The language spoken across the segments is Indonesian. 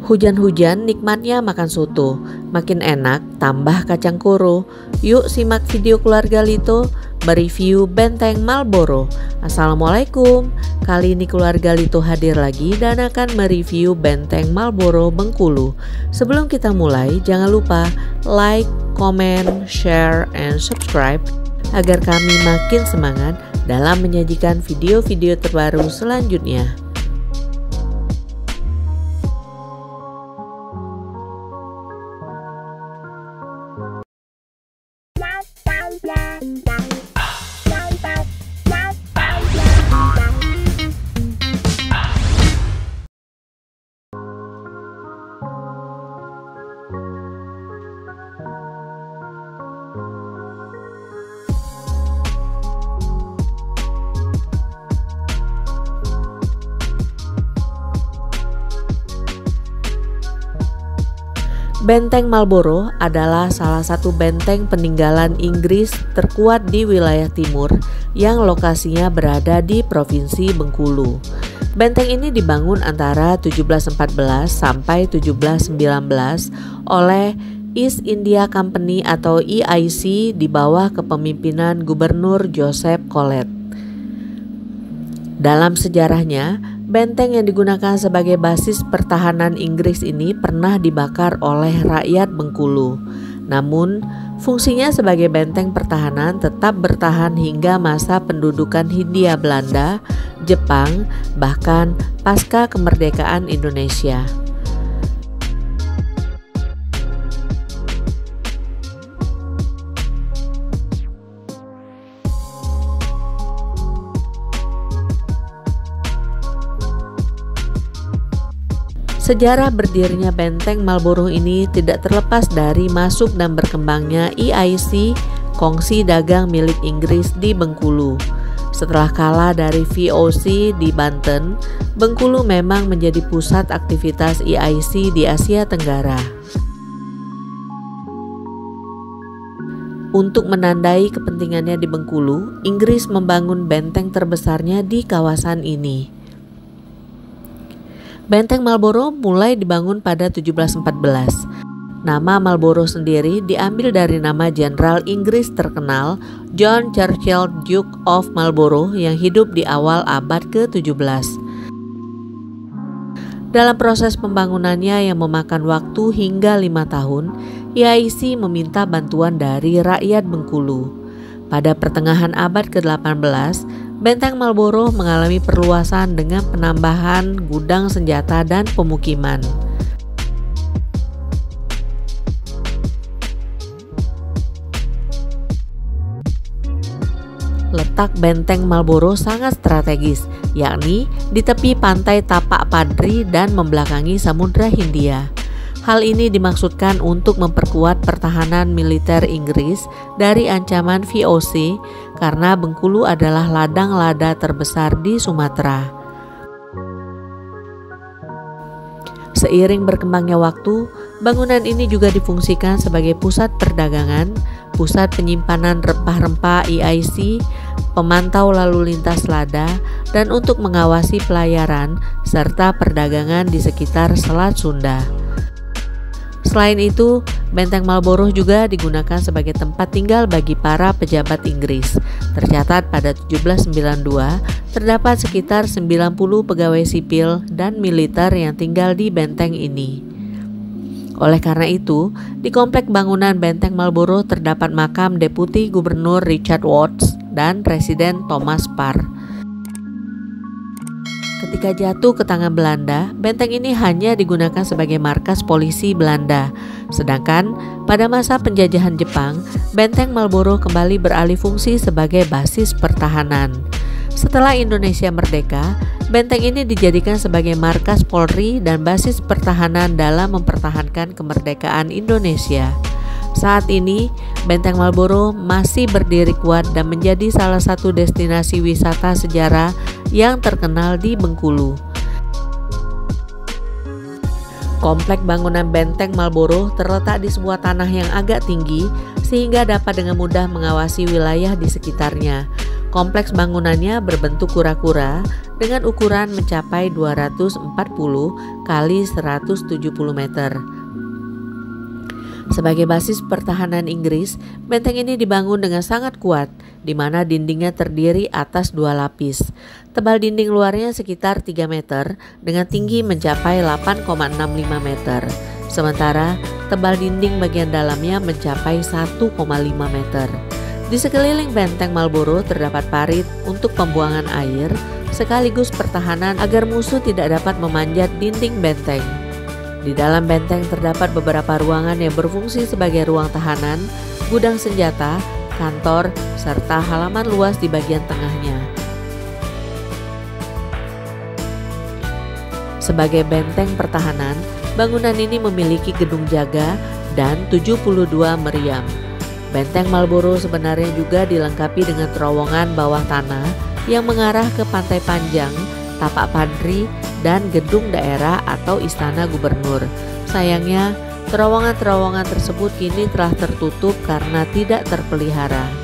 Hujan-hujan nikmatnya makan soto, makin enak tambah kacang koro. Yuk simak video keluarga Lito mereview Benteng Marlboro. Assalamualaikum, kali ini keluarga Lito hadir lagi dan akan mereview Benteng Marlboro Bengkulu. Sebelum kita mulai, jangan lupa like, comment, share, and subscribe agar kami makin semangat dalam menyajikan video-video terbaru selanjutnya. Benteng Marlboro adalah salah satu benteng peninggalan Inggris terkuat di wilayah timur yang lokasinya berada di Provinsi Bengkulu. Benteng ini dibangun antara 1714 sampai 1719 oleh East India Company atau EIC di bawah kepemimpinan Gubernur Joseph Collet. Dalam sejarahnya, benteng yang digunakan sebagai basis pertahanan Inggris ini pernah dibakar oleh rakyat Bengkulu. Namun, fungsinya sebagai benteng pertahanan tetap bertahan hingga masa pendudukan Hindia Belanda, Jepang, bahkan pasca kemerdekaan Indonesia. Sejarah berdirinya Benteng Marlboro ini tidak terlepas dari masuk dan berkembangnya EIC, kongsi dagang milik Inggris di Bengkulu. Setelah kalah dari VOC di Banten, Bengkulu memang menjadi pusat aktivitas EIC di Asia Tenggara. Untuk menandai kepentingannya di Bengkulu, Inggris membangun benteng terbesarnya di kawasan ini. Benteng Marlboro mulai dibangun pada 1714. Nama Marlboro sendiri diambil dari nama Jenderal Inggris terkenal John Churchill Duke of Marlborough yang hidup di awal abad ke-17. Dalam proses pembangunannya yang memakan waktu hingga 5 tahun, EIC meminta bantuan dari rakyat Bengkulu. Pada pertengahan abad ke-18, Benteng Marlboro mengalami perluasan dengan penambahan gudang senjata dan pemukiman. Letak Benteng Marlboro sangat strategis, yakni di tepi pantai Tapak Padri dan membelakangi Samudra Hindia. Hal ini dimaksudkan untuk memperkuat pertahanan militer Inggris dari ancaman VOC karena Bengkulu adalah ladang lada terbesar di Sumatera. Seiring berkembangnya waktu, bangunan ini juga difungsikan sebagai pusat perdagangan, pusat penyimpanan rempah-rempah EIC, pemantau lalu lintas lada, dan untuk mengawasi pelayaran serta perdagangan di sekitar Selat Sunda. Selain itu, Benteng Marlboro juga digunakan sebagai tempat tinggal bagi para pejabat Inggris. Tercatat pada 1792, terdapat sekitar 90 pegawai sipil dan militer yang tinggal di benteng ini. Oleh karena itu, di komplek bangunan Benteng Marlboro terdapat makam Deputi Gubernur Richard Watts dan Presiden Thomas Parr. Ketika jatuh ke tangan Belanda, benteng ini hanya digunakan sebagai markas polisi Belanda. Sedangkan pada masa penjajahan Jepang, Benteng Marlboro kembali beralih fungsi sebagai basis pertahanan. Setelah Indonesia merdeka, benteng ini dijadikan sebagai markas Polri dan basis pertahanan dalam mempertahankan kemerdekaan Indonesia. Saat ini, Benteng Marlboro masih berdiri kuat dan menjadi salah satu destinasi wisata sejarah yang terkenal di Bengkulu. Komplek bangunan Benteng Marlboro terletak di sebuah tanah yang agak tinggi sehingga dapat dengan mudah mengawasi wilayah di sekitarnya. Kompleks bangunannya berbentuk kura-kura dengan ukuran mencapai 240 kali 170 meter. Sebagai basis pertahanan Inggris, benteng ini dibangun dengan sangat kuat, di mana dindingnya terdiri atas 2 lapis. Tebal dinding luarnya sekitar 3 meter dengan tinggi mencapai 8,65 meter. Sementara tebal dinding bagian dalamnya mencapai 1,5 meter. Di sekeliling benteng Marlborough terdapat parit untuk pembuangan air sekaligus pertahanan agar musuh tidak dapat memanjat dinding benteng. Di dalam benteng terdapat beberapa ruangan yang berfungsi sebagai ruang tahanan, gudang senjata, kantor, serta halaman luas di bagian tengahnya. Sebagai benteng pertahanan, bangunan ini memiliki gedung jaga dan 72 meriam. Benteng Marlborough sebenarnya juga dilengkapi dengan terowongan bawah tanah yang mengarah ke Pantai Panjang, Tapak Padri, dan gedung daerah atau istana gubernur. Sayangnya, terowongan-terowongan tersebut kini telah tertutup karena tidak terpelihara.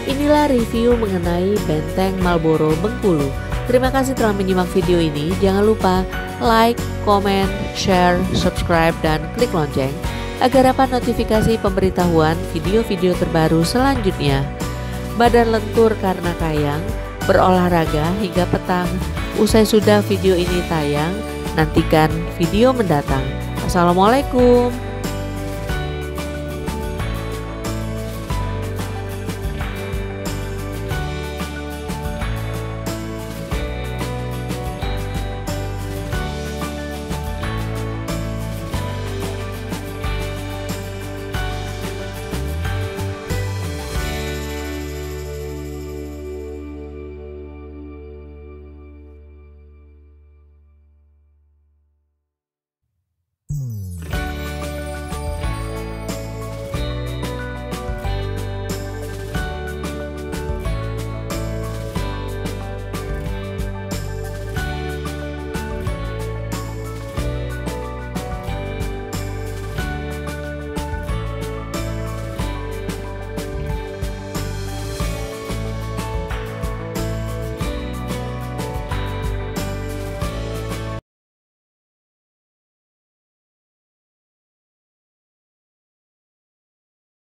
Inilah review mengenai Benteng Marlborough Bengkulu. Terima kasih telah menyimak video ini. Jangan lupa like, komen, share, subscribe, dan klik lonceng agar dapat notifikasi pemberitahuan video-video terbaru selanjutnya. Badan lentur karena kayang, berolahraga hingga petang. Usai sudah video ini tayang, nantikan video mendatang. Assalamualaikum.